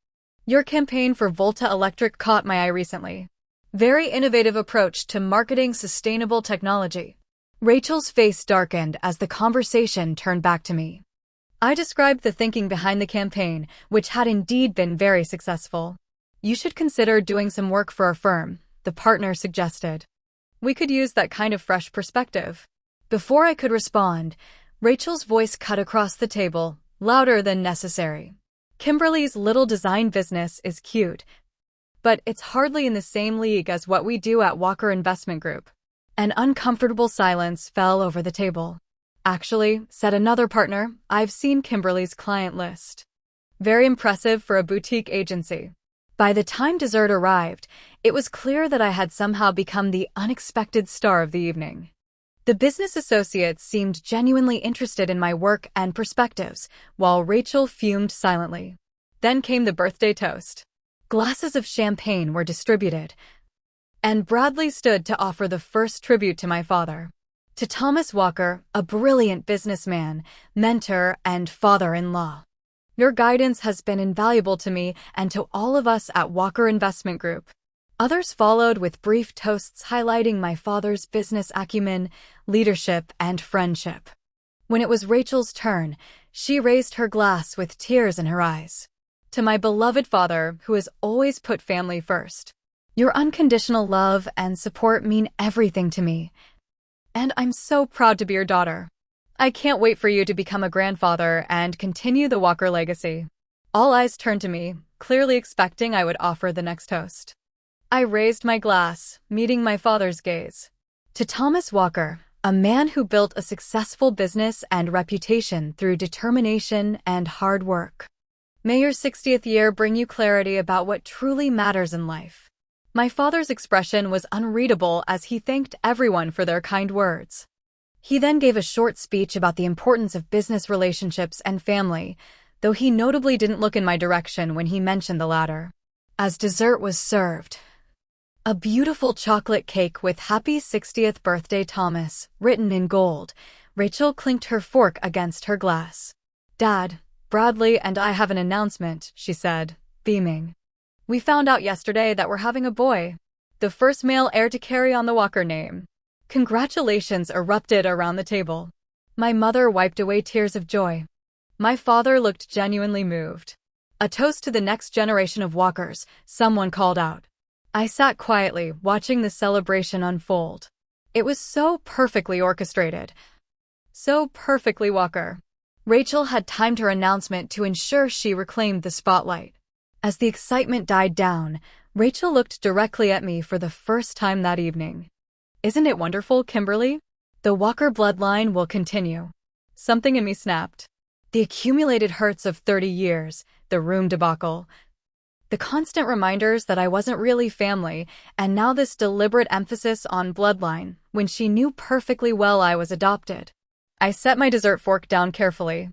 A: your campaign for Volta Electric caught my eye recently. Very innovative approach to marketing sustainable technology. Rachel's face darkened as the conversation turned back to me. I described the thinking behind the campaign, which had indeed been very successful. You should consider doing some work for our firm, the partner suggested. We could use that kind of fresh perspective. Before I could respond, Rachel's voice cut across the table, louder than necessary. Kimberly's little design business is cute, but it's hardly in the same league as what we do at Walker Investment Group. An uncomfortable silence fell over the table. Actually, said another partner, I've seen Kimberly's client list. Very impressive for a boutique agency. By the time dessert arrived, it was clear that I had somehow become the unexpected star of the evening. The business associates seemed genuinely interested in my work and perspectives, while Rachel fumed silently. Then came the birthday toast. Glasses of champagne were distributed, and Bradley stood to offer the first tribute to my father. To Thomas Walker, a brilliant businessman, mentor, and father-in-law. Your guidance has been invaluable to me and to all of us at Walker Investment Group. Others followed with brief toasts highlighting my father's business acumen, leadership, and friendship. When it was Rachel's turn, she raised her glass with tears in her eyes. To my beloved father, who has always put family first. Your unconditional love and support mean everything to me. And I'm so proud to be your daughter. I can't wait for you to become a grandfather and continue the Walker legacy. All eyes turned to me, clearly expecting I would offer the next toast. I raised my glass, meeting my father's gaze. To Thomas Walker, a man who built a successful business and reputation through determination and hard work. May your 60th year bring you clarity about what truly matters in life. My father's expression was unreadable as he thanked everyone for their kind words. He then gave a short speech about the importance of business relationships and family, though he notably didn't look in my direction when he mentioned the latter. As dessert was served, a beautiful chocolate cake with Happy 60th Birthday Thomas, written in gold, Rachel clinked her fork against her glass. Dad, Bradley and I have an announcement, she said, beaming. We found out yesterday that we're having a boy, the first male heir to carry on the Walker name. Congratulations erupted around the table. My mother wiped away tears of joy. My father looked genuinely moved. A toast to the next generation of Walkers, someone called out. I sat quietly, watching the celebration unfold. It was so perfectly orchestrated. So perfectly Walker. Rachel had timed her announcement to ensure she reclaimed the spotlight. As the excitement died down, Rachel looked directly at me for the first time that evening. Isn't it wonderful, Kimberly? The Walker bloodline will continue. Something in me snapped. The accumulated hurts of 30 years, the room debacle, the constant reminders that I wasn't really family, and now this deliberate emphasis on bloodline, when she knew perfectly well I was adopted. I set my dessert fork down carefully.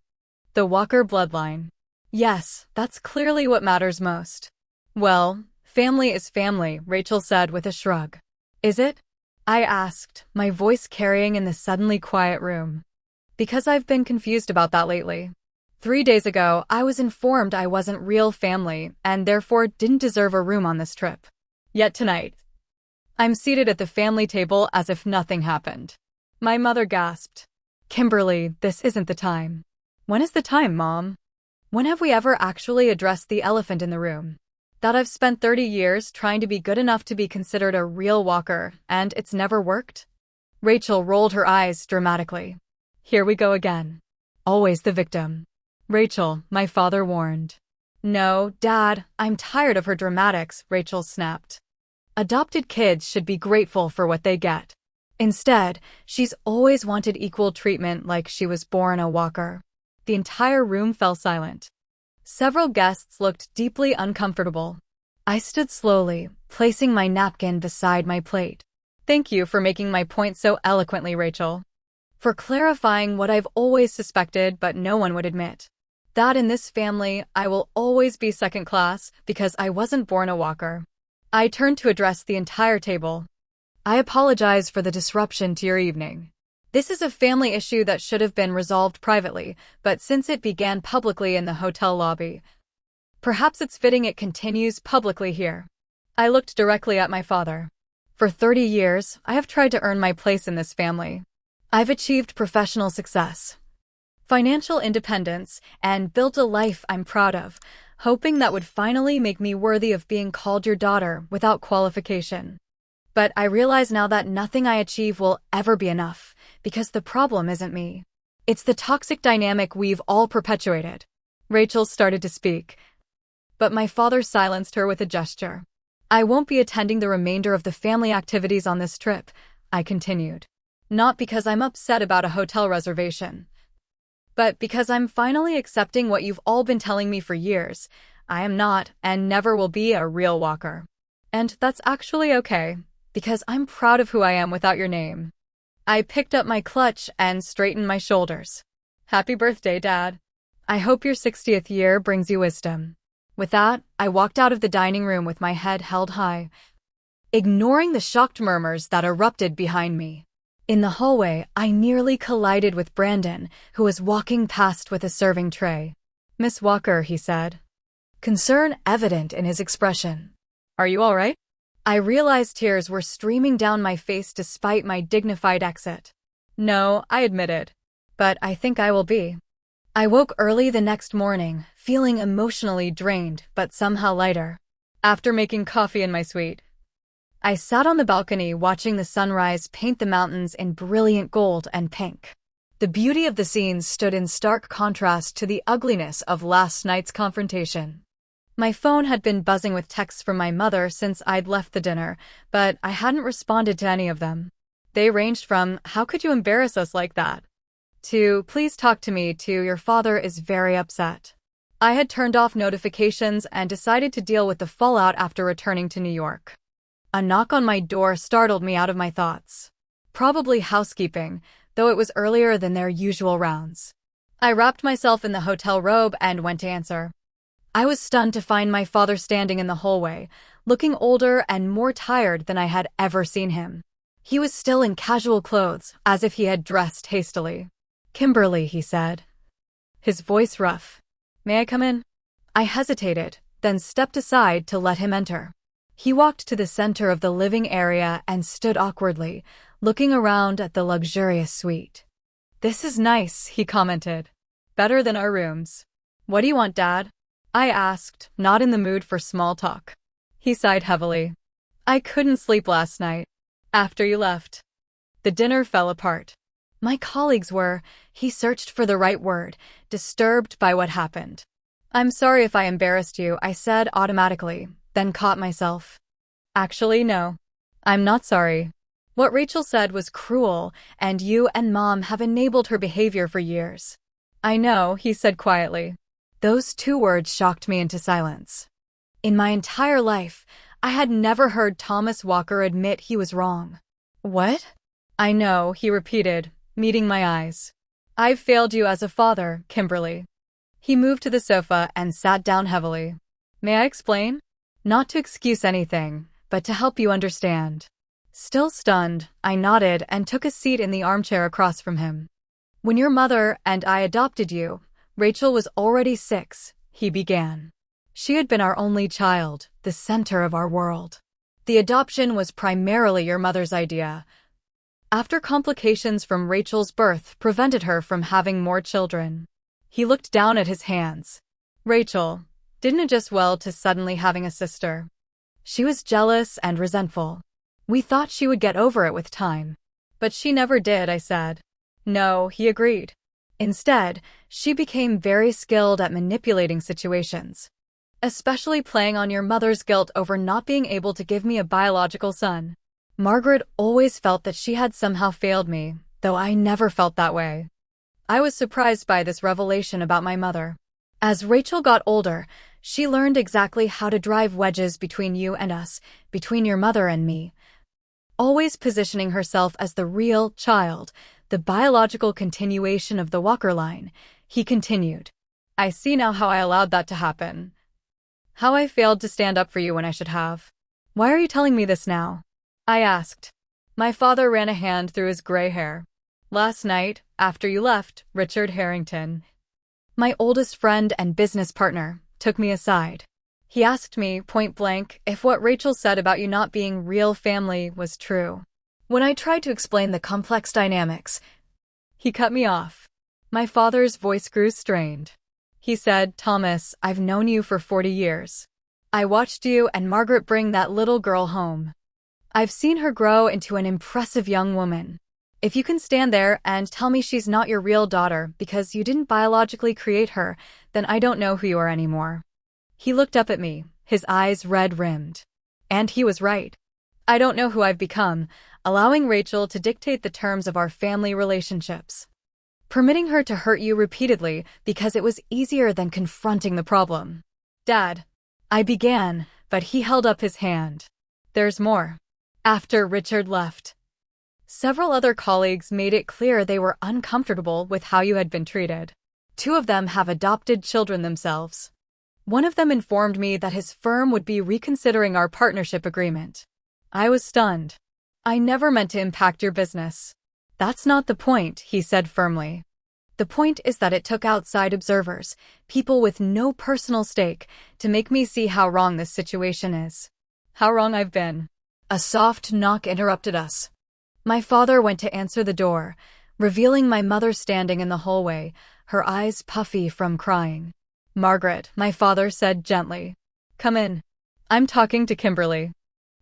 A: The Walker bloodline. Yes, that's clearly what matters most. Well, family is family, Rachel said with a shrug. Is it? I asked, my voice carrying in the suddenly quiet room. Because I've been confused about that lately. 3 days ago, I was informed I wasn't real family and therefore didn't deserve a room on this trip. Yet tonight, I'm seated at the family table as if nothing happened. My mother gasped. Kimberly, this isn't the time. When is the time, Mom? When have we ever actually addressed the elephant in the room? That I've spent 30 years trying to be good enough to be considered a real Walker, and it's never worked? Rachel rolled her eyes dramatically. Here we go again. Always the victim. Rachel, my father warned. No, Dad, I'm tired of her dramatics, Rachel snapped. Adopted kids should be grateful for what they get. Instead, she's always wanted equal treatment like she was born a Walker. The entire room fell silent. Several guests looked deeply uncomfortable. I stood slowly, placing my napkin beside my plate. Thank you for making my point so eloquently, Rachel. For clarifying what I've always suspected but no one would admit. That in this family, I will always be second class because I wasn't born a Walker. I turned to address the entire table. I apologize for the disruption to your evening. This is a family issue that should have been resolved privately, but since it began publicly in the hotel lobby, perhaps it's fitting it continues publicly here. I looked directly at my father. For 30 years, I have tried to earn my place in this family. I've achieved professional success, financial independence, and built a life I'm proud of, hoping that would finally make me worthy of being called your daughter without qualification. But I realize now that nothing I achieve will ever be enough, because the problem isn't me. It's the toxic dynamic we've all perpetuated. Rachel started to speak, but my father silenced her with a gesture. I won't be attending the remainder of the family activities on this trip, I continued. Not because I'm upset about a hotel reservation, but because I'm finally accepting what you've all been telling me for years. I am not, and never will be, a real walker. And that's actually okay, because I'm proud of who I am without your name. I picked up my clutch and straightened my shoulders. Happy birthday, Dad. I hope your 60th year brings you wisdom. With that, I walked out of the dining room with my head held high, ignoring the shocked murmurs that erupted behind me. In the hallway, I nearly collided with Brandon, who was walking past with a serving tray. Miss Walker, he said, concern evident in his expression. Are you all right? I realized tears were streaming down my face despite my dignified exit. No, I admitted. But I think I will be. I woke early the next morning, feeling emotionally drained but somehow lighter. After making coffee in my suite, I sat on the balcony watching the sunrise paint the mountains in brilliant gold and pink. The beauty of the scene stood in stark contrast to the ugliness of last night's confrontation. My phone had been buzzing with texts from my mother since I'd left the dinner, but I hadn't responded to any of them. They ranged from, "How could you embarrass us like that?" to, "Please talk to me," to, "Your father is very upset." I had turned off notifications and decided to deal with the fallout after returning to New York. A knock on my door startled me out of my thoughts. Probably housekeeping, though it was earlier than their usual rounds. I wrapped myself in the hotel robe and went to answer. I was stunned to find my father standing in the hallway, looking older and more tired than I had ever seen him. He was still in casual clothes, as if he had dressed hastily. "Kimberly," he said, his voice rough. "May I come in?" I hesitated, then stepped aside to let him enter. He walked to the center of the living area and stood awkwardly, looking around at the luxurious suite. "This is nice," he commented. "Better than our rooms." "What do you want, Dad?" I asked, not in the mood for small talk. He sighed heavily. "I couldn't sleep last night. After you left. The dinner fell apart. My colleagues were," he searched for the right word, "disturbed by what happened." "I'm sorry if I embarrassed you," I said automatically, then caught myself. "Actually, no. I'm not sorry. What Rachel said was cruel, and you and Mom have enabled her behavior for years." "I know," he said quietly. Those two words shocked me into silence. In my entire life, I had never heard Thomas Walker admit he was wrong. "What?" "I know," he repeated, meeting my eyes. "I've failed you as a father, Kimberly." He moved to the sofa and sat down heavily. "May I explain?" "Not to excuse anything, but to help you understand." Still stunned, I nodded and took a seat in the armchair across from him. "When your mother and I adopted you, Rachel was already 6, he began. She had been our only child, the center of our world. The adoption was primarily your mother's idea. After complications from Rachel's birth prevented her from having more children." He looked down at his hands. "Rachel didn't adjust well to suddenly having a sister. She was jealous and resentful. We thought she would get over it with time. But she never did," I said. "No," he agreed. "Instead, she became very skilled at manipulating situations, especially playing on your mother's guilt over not being able to give me a biological son. Margaret always felt that she had somehow failed me, though I never felt that way." I was surprised by this revelation about my mother. As Rachel got older, she learned exactly how to drive wedges between you and us, between your mother and me, always positioning herself as the real child, the biological continuation of the Walker line. He continued. "I see now how I allowed that to happen. How I failed to stand up for you when I should have." "Why are you telling me this now?" I asked. My father ran a hand through his gray hair. "Last night, after you left, Richard Harrington, my oldest friend and business partner, took me aside. He asked me, point blank, if what Rachel said about you not being real family was true. When I tried to explain the complex dynamics, he cut me off." My father's voice grew strained. He said, "Thomas, I've known you for 40 years. I watched you and Margaret bring that little girl home. I've seen her grow into an impressive young woman. If you can stand there and tell me she's not your real daughter because you didn't biologically create her, then I don't know who you are anymore." He looked up at me, his eyes red-rimmed. And he was right. I don't know who I've become, allowing Rachel to dictate the terms of our family relationships. Permitting her to hurt you repeatedly because it was easier than confronting the problem. "Dad," I began, but he held up his hand. "There's more." After Richard left, several other colleagues made it clear they were uncomfortable with how you had been treated. Two of them have adopted children themselves. One of them informed me that his firm would be reconsidering our partnership agreement. I was stunned. "I never meant to impact your business." "That's not the point," he said firmly. "The point is that it took outside observers, people with no personal stake, to make me see how wrong this situation is." How wrong I've been. A soft knock interrupted us. My father went to answer the door, revealing my mother standing in the hallway, her eyes puffy from crying. "Margaret," my father said gently. "Come in. I'm talking to Kimberly."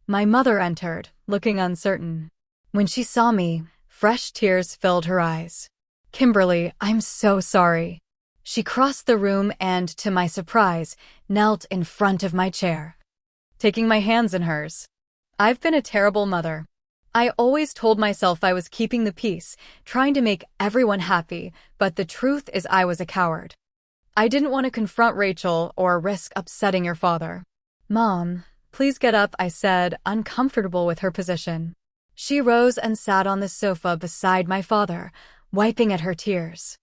A: My mother entered, looking uncertain. When she saw me, fresh tears filled her eyes. "Kimberly, I'm so sorry." She crossed the room and, to my surprise, knelt in front of my chair, taking my hands in hers. "I've been a terrible mother. I always told myself I was keeping the peace, trying to make everyone happy, but the truth is I was a coward. I didn't want to confront Rachel or risk upsetting your father." "Mom, please get up," I said, uncomfortable with her position. She rose and sat on the sofa beside my father, wiping at her tears.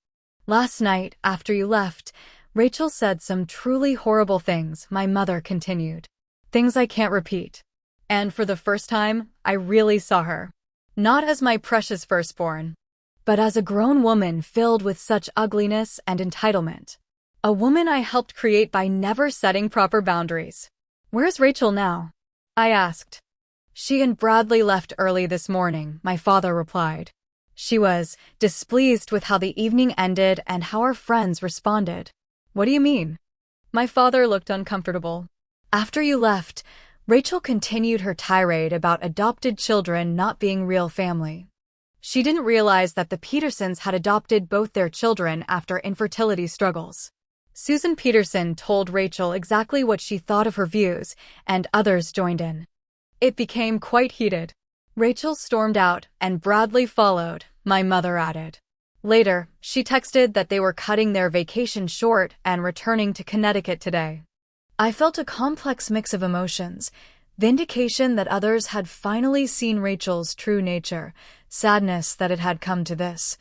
A: "Last night, after you left, Rachel said some truly horrible things," my mother continued. "Things I can't repeat. And for the first time, I really saw her. Not as my precious firstborn, but as a grown woman filled with such ugliness and entitlement. A woman I helped create by never setting proper boundaries." "Where's Rachel now?" I asked. "She and Bradley left early this morning," my father replied. "She was displeased with how the evening ended and how our friends responded." "What do you mean?" My father looked uncomfortable. "After you left, Rachel continued her tirade about adopted children not being real family. She didn't realize that the Petersons had adopted both their children after infertility struggles. Susan Peterson told Rachel exactly what she thought of her views, and others joined in. It became quite heated. Rachel stormed out, and Bradley followed," my mother added. Later, she texted that they were cutting their vacation short and returning to Connecticut today. I felt a complex mix of emotions: vindication that others had finally seen Rachel's true nature, sadness that it had come to this,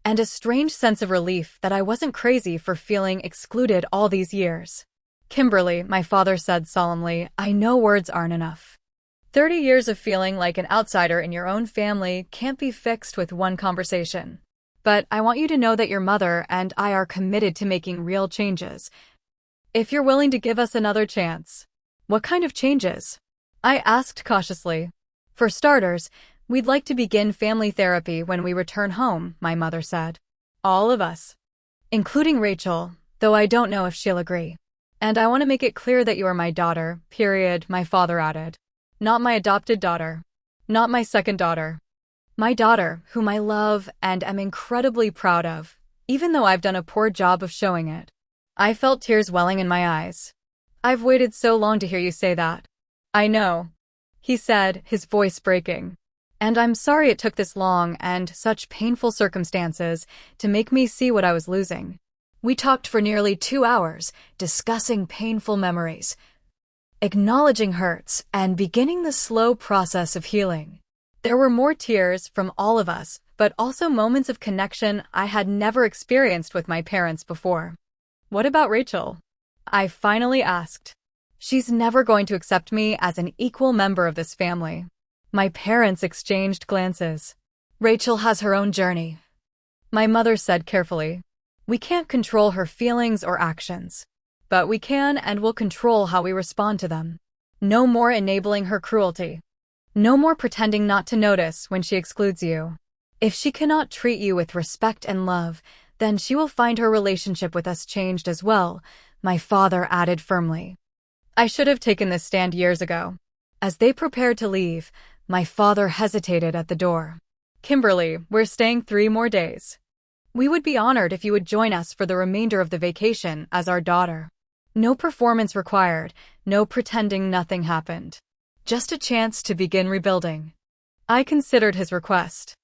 A: and a strange sense of relief that I wasn't crazy for feeling excluded all these years. "Kimberly," my father said solemnly, "I know words aren't enough. 30 years of feeling like an outsider in your own family can't be fixed with one conversation. But I want you to know that your mother and I are committed to making real changes. If you're willing to give us another chance." "What kind of changes?" I asked cautiously. "For starters, we'd like to begin family therapy when we return home," my mother said. "All of us, including Rachel, though I don't know if she'll agree. And I want to make it clear that you are my daughter, period," my father added. "Not my adopted daughter. Not my second daughter. My daughter, whom I love and am incredibly proud of, even though I've done a poor job of showing it." I felt tears welling in my eyes. "I've waited so long to hear you say that." "I know," he said, his voice breaking. "And I'm sorry it took this long and such painful circumstances to make me see what I was losing." We talked for nearly 2 hours, discussing painful memories, acknowledging hurts, and beginning the slow process of healing. There were more tears from all of us, but also moments of connection I had never experienced with my parents before. "What about Rachel?" I finally asked. "She's never going to accept me as an equal member of this family." My parents exchanged glances. "Rachel has her own journey," my mother said carefully. "We can't control her feelings or actions, but we can and will control how we respond to them. No more enabling her cruelty. No more pretending not to notice when she excludes you. If she cannot treat you with respect and love, then she will find her relationship with us changed as well," my father added firmly. I should have taken this stand years ago. As they prepared to leave, my father hesitated at the door. "Kimberly, we're staying 3 more days. We would be honored if you would join us for the remainder of the vacation as our daughter. No performance required, no pretending nothing happened. Just a chance to begin rebuilding." I considered his request.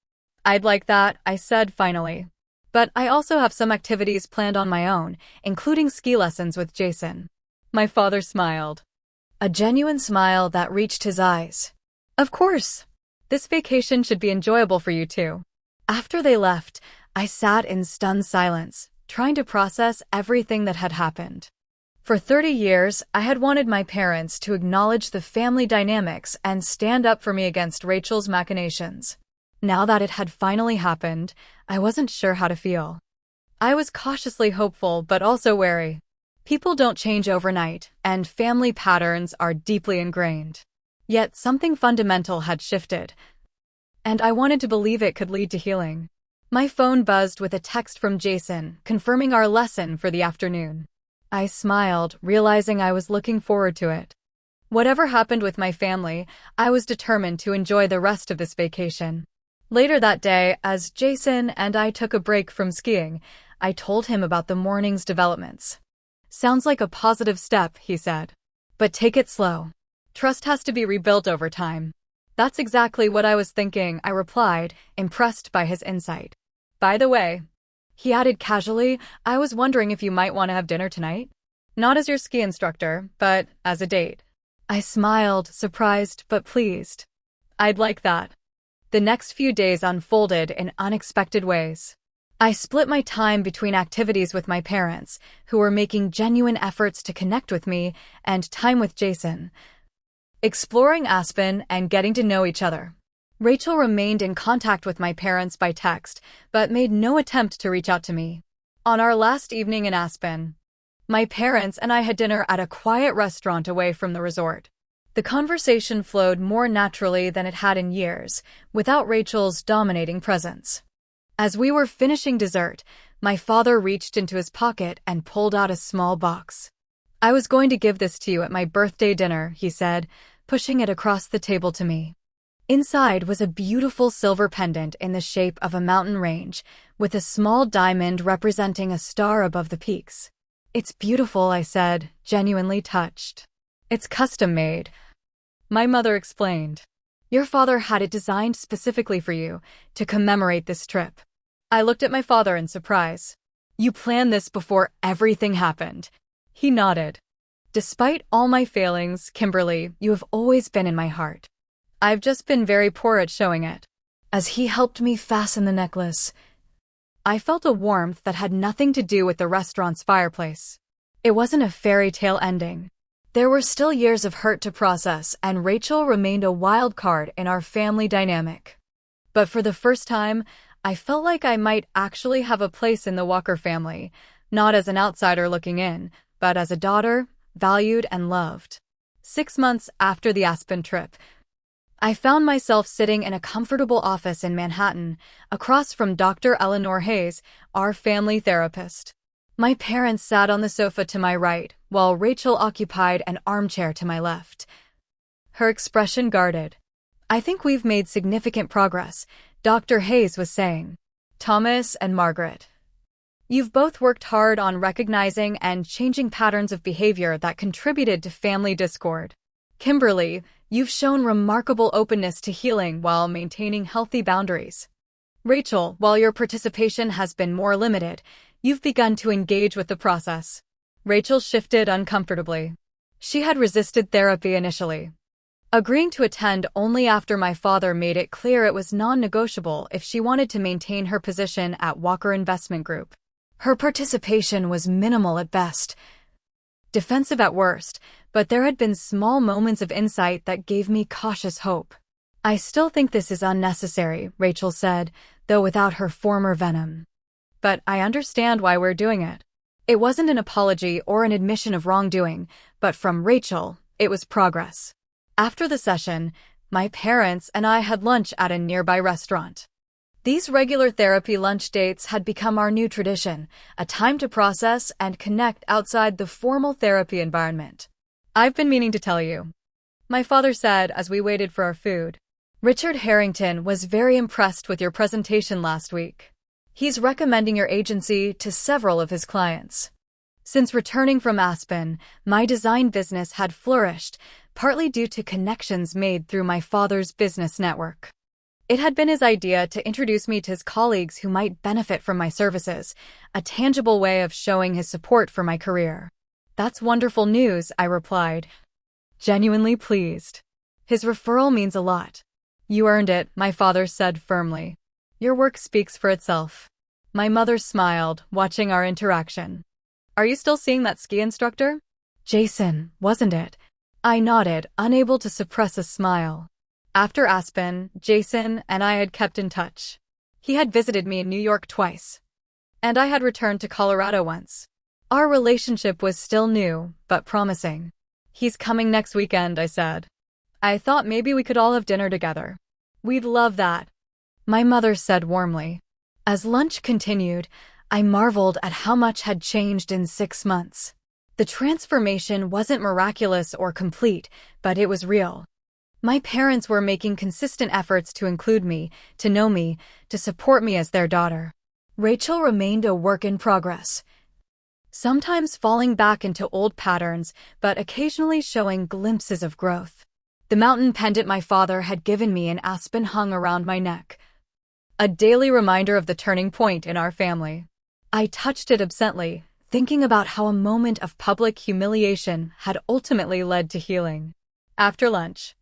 A: "I'd like that," I said finally. "But I also have some activities planned on my own, including ski lessons with Jason." My father smiled. A genuine smile that reached his eyes. "Of course. This vacation should be enjoyable for you too." After they left, I sat in stunned silence, trying to process everything that had happened. For 30 years, I had wanted my parents to acknowledge the family dynamics and stand up for me against Rachel's machinations. Now that it had finally happened, I wasn't sure how to feel. I was cautiously hopeful but also wary. People don't change overnight, and family patterns are deeply ingrained. Yet something fundamental had shifted, and I wanted to believe it could lead to healing. My phone buzzed with a text from Jason, confirming our lesson for the afternoon. I smiled, realizing I was looking forward to it. Whatever happened with my family, I was determined to enjoy the rest of this vacation. Later that day, as Jason and I took a break from skiing, I told him about the morning's developments. "Sounds like a positive step," he said. "But take it slow. Trust has to be rebuilt over time." "That's exactly what I was thinking," I replied, impressed by his insight. "By the way," he added casually, "I was wondering if you might want to have dinner tonight? Not as your ski instructor, but as a date." I smiled, surprised but pleased. "I'd like that." The next few days unfolded in unexpected ways. I split my time between activities with my parents, who were making genuine efforts to connect with me, and time with Jason, exploring Aspen and getting to know each other. Rachel remained in contact with my parents by text, but made no attempt to reach out to me. On our last evening in Aspen, my parents and I had dinner at a quiet restaurant away from the resort. The conversation flowed more naturally than it had in years, without Rachel's dominating presence. As we were finishing dessert, my father reached into his pocket and pulled out a small box. "I was going to give this to you at my birthday dinner," he said, pushing it across the table to me. Inside was a beautiful silver pendant in the shape of a mountain range, with a small diamond representing a star above the peaks. "It's beautiful," I said, genuinely touched. "It's custom-made," my mother explained. "Your father had it designed specifically for you, to commemorate this trip." I looked at my father in surprise. "You planned this before everything happened?" He nodded. "Despite all my failings, Kimberly, you have always been in my heart. I've just been very poor at showing it." As he helped me fasten the necklace, I felt a warmth that had nothing to do with the restaurant's fireplace. It wasn't a fairy tale ending. There were still years of hurt to process, and Rachel remained a wild card in our family dynamic. But for the first time, I felt like I might actually have a place in the Walker family, not as an outsider looking in, but as a daughter, valued and loved. 6 months after the Aspen trip, I found myself sitting in a comfortable office in Manhattan, across from Dr. Eleanor Hayes, our family therapist. My parents sat on the sofa to my right, while Rachel occupied an armchair to my left. Her expression guarded. "I think we've made significant progress," Dr. Hayes was saying. "Thomas and Margaret, you've both worked hard on recognizing and changing patterns of behavior that contributed to family discord. Kimberly, you've shown remarkable openness to healing while maintaining healthy boundaries. Rachel, while your participation has been more limited, you've begun to engage with the process." Rachel shifted uncomfortably. She had resisted therapy initially, agreeing to attend only after my father made it clear it was non-negotiable if she wanted to maintain her position at Walker Investment Group. Her participation was minimal at best, defensive at worst, but there had been small moments of insight that gave me cautious hope. "I still think this is unnecessary," Rachel said, though without her former venom. "But I understand why we're doing it." It wasn't an apology or an admission of wrongdoing, but from Rachel, it was progress. After the session, my parents and I had lunch at a nearby restaurant. These regular therapy lunch dates had become our new tradition, a time to process and connect outside the formal therapy environment. "I've been meaning to tell you," My father said as we waited for our food. Richard Harrington was very impressed with your presentation last week. He's recommending your agency to several of his clients. Since returning from Aspen, my design business had flourished, partly due to connections made through my father's business network. It had been his idea to introduce me to his colleagues who might benefit from my services, a tangible way of showing his support for my career. That's wonderful news, I replied, genuinely pleased. His referral means a lot. You earned it, my father said firmly. Your work speaks for itself. My mother smiled, watching our interaction. Are you still seeing that ski instructor? Jason, wasn't it? I nodded, unable to suppress a smile. After Aspen, Jason and I had kept in touch. He had visited me in New York twice, and I had returned to Colorado once. Our relationship was still new, but promising. He's coming next weekend, I said. I thought maybe we could all have dinner together. We'd love that, my mother said warmly. As lunch continued, I marveled at how much had changed in 6 months. The transformation wasn't miraculous or complete, but it was real. My parents were making consistent efforts to include me, to know me, to support me as their daughter. Rachel remained a work in progress, sometimes falling back into old patterns, but occasionally showing glimpses of growth. The mountain pendant my father had given me in Aspen hung around my neck, a daily reminder of the turning point in our family. I touched it absently, thinking about how a moment of public humiliation had ultimately led to healing. After lunch,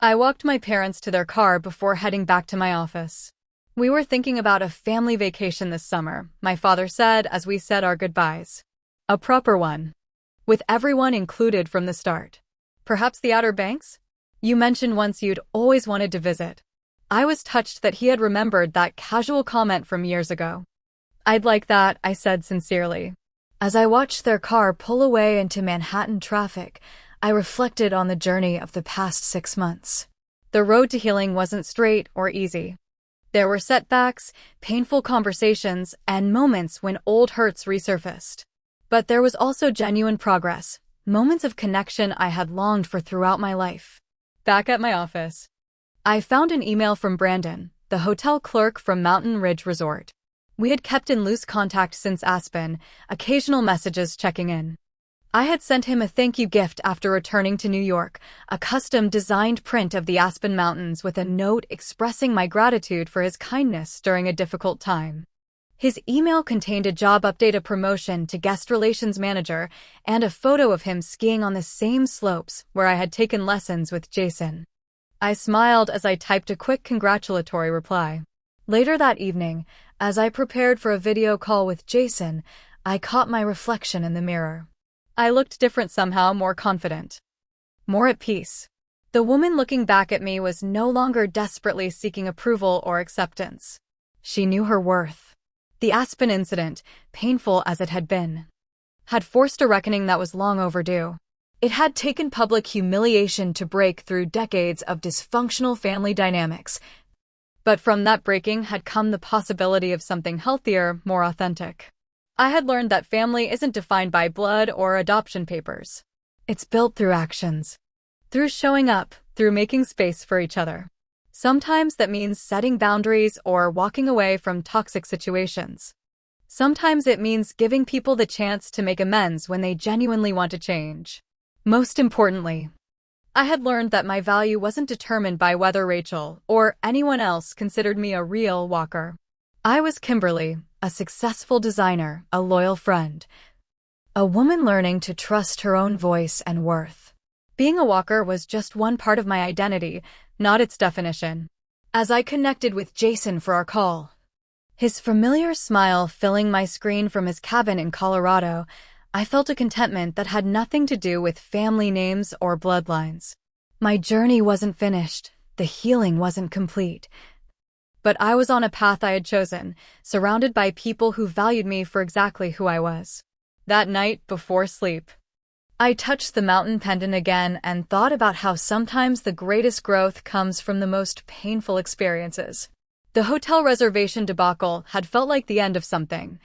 A: I walked my parents to their car before heading back to my office. We were thinking about a family vacation this summer, my father said as we said our goodbyes. A proper one, with everyone included from the start. Perhaps the Outer Banks? You mentioned once you'd always wanted to visit. I was touched that he had remembered that casual comment from years ago. I'd like that, I said sincerely. As I watched their car pull away into Manhattan traffic, I reflected on the journey of the past 6 months. The road to healing wasn't straight or easy. There were setbacks, painful conversations, and moments when old hurts resurfaced. But there was also genuine progress, moments of connection I had longed for throughout my life. Back at my office, I found an email from Brandon, the hotel clerk from Mountain Ridge Resort. We had kept in loose contact since Aspen, occasional messages checking in. I had sent him a thank you gift after returning to New York, a custom-designed print of the Aspen Mountains with a note expressing my gratitude for his kindness during a difficult time. His email contained a job update, a promotion to guest relations manager, and a photo of him skiing on the same slopes where I had taken lessons with Jason. I smiled as I typed a quick congratulatory reply. Later that evening, as I prepared for a video call with Jason, I caught my reflection in the mirror. I looked different somehow, more confident, more at peace. The woman looking back at me was no longer desperately seeking approval or acceptance. She knew her worth. The Aspen incident, painful as it had been, had forced a reckoning that was long overdue. It had taken public humiliation to break through decades of dysfunctional family dynamics. But from that breaking had come the possibility of something healthier, more authentic. I had learned that family isn't defined by blood or adoption papers. It's built through actions, through showing up, through making space for each other. Sometimes that means setting boundaries or walking away from toxic situations. Sometimes it means giving people the chance to make amends when they genuinely want to change. Most importantly, I had learned that my value wasn't determined by whether Rachel or anyone else considered me a real walker. I was Kimberly, a successful designer, a loyal friend, a woman learning to trust her own voice and worth. Being a walker was just one part of my identity, not its definition. As I connected with Jason for our call, his familiar smile filling my screen from his cabin in Colorado, I felt a contentment that had nothing to do with family names or bloodlines. My journey wasn't finished, the healing wasn't complete. But I was on a path I had chosen, surrounded by people who valued me for exactly who I was. That night, before sleep, I touched the mountain pendant again and thought about how sometimes the greatest growth comes from the most painful experiences. The hotel reservation debacle had felt like the end of something,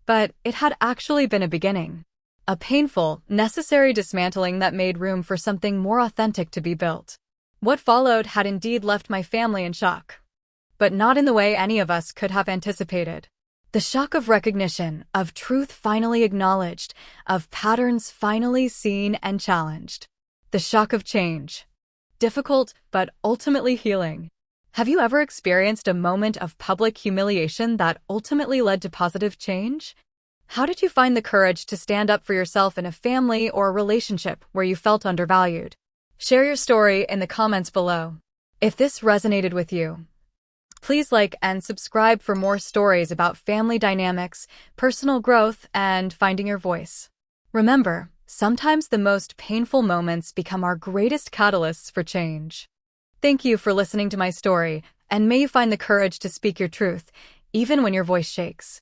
A: but it had actually been a beginning. A painful, necessary dismantling that made room for something more authentic to be built. What followed had indeed left my family in shock, but not in the way any of us could have anticipated. The shock of recognition, of truth finally acknowledged, of patterns finally seen and challenged. The shock of change. Difficult, but ultimately healing. Have you ever experienced a moment of public humiliation that ultimately led to positive change? How did you find the courage to stand up for yourself in a family or a relationship where you felt undervalued? Share your story in the comments below. If this resonated with you, please like and subscribe for more stories about family dynamics, personal growth, and finding your voice. Remember, sometimes the most painful moments become our greatest catalysts for change. Thank you for listening to my story, and may you find the courage to speak your truth, even when your voice shakes.